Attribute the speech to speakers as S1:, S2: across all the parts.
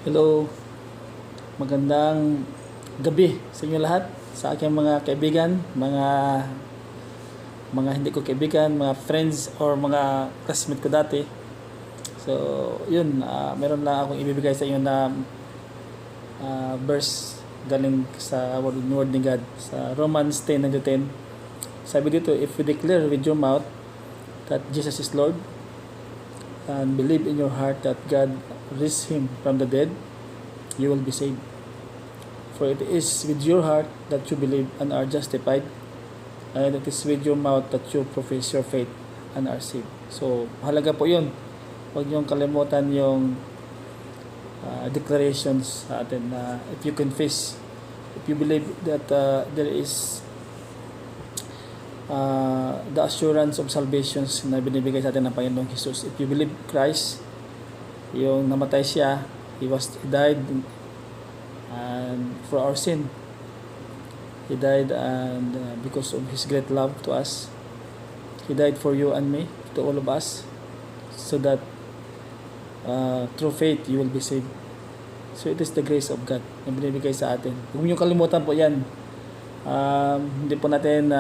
S1: Hello, magandang gabi sa inyo lahat, sa aking mga kaibigan, mga hindi ko kaibigan, mga friends or mga classmate ko dati. So, yun, meron lang akong ibibigay sa inyo na verse galing sa word ni God sa Romans 10:10. Sabi dito, if you declare with your mouth that Jesus is Lord and believe in your heart that God raised him from the dead, you will be saved. For it is with your heart that you believe and are justified, and it is with your mouth that you profess your faith and are saved. So, mahalaga po yun. Huwag niyong kalimutan yung declarations sa atin na if you confess, if you believe that there is the assurance of salvations na binibigay sa atin ng Panginoong Jesus. If you believe Christ, yung namatay siya, He died and for our sin. He died and because of His great love to us, He died for you and me, to all of us, so that through faith you will be saved. So it is the grace of God na binibigay sa atin. Huwag niyo kalimutan po yan. Hindi po natin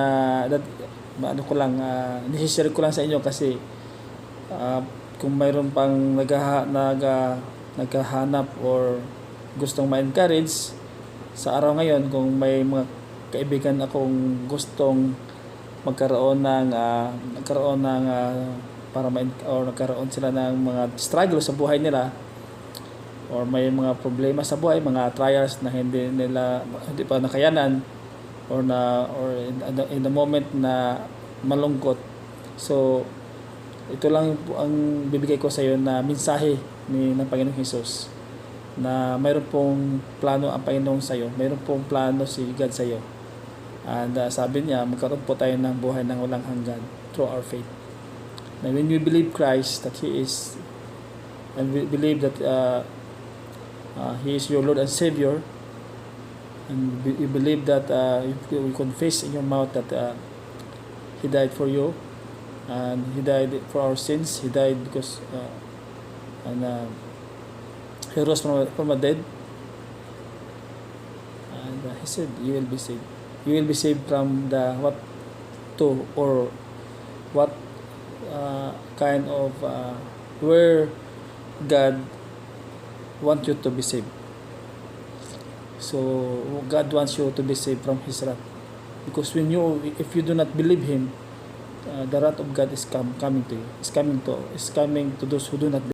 S1: nishishare ko lang sa inyo kasi kung mayroon pang naghahanap or gustong ma-encourage sa araw ngayon, kung may mga kaibigan akong gustong magkaroon ng nagkaroon sila ng mga struggle sa buhay nila, or may mga problema sa buhay, mga trials na hindi pa nakayanan, or in the moment na malungkot. So ito lang po ang bibigay ko sa iyo na mensahe ng Panginoong Hesus, na mayroon pong plano ang Panginoon sa iyo, mayroon pong plano si God sa iyo. And sabi niya, magkaroon po tayo ng buhay ng walang hanggan through our faith. Now when we believe Christ that He is, and we believe that He is your Lord and Savior, and you believe that you confess in your mouth that He died for you, and He died for our sins. He died because He rose from the dead, and He said you will be saved. You will be saved from what kind of where God want you to be saved. So God wants you to be saved from His wrath, because if you do not believe Him, the wrath of God is coming to you. Is coming to those who do not believe.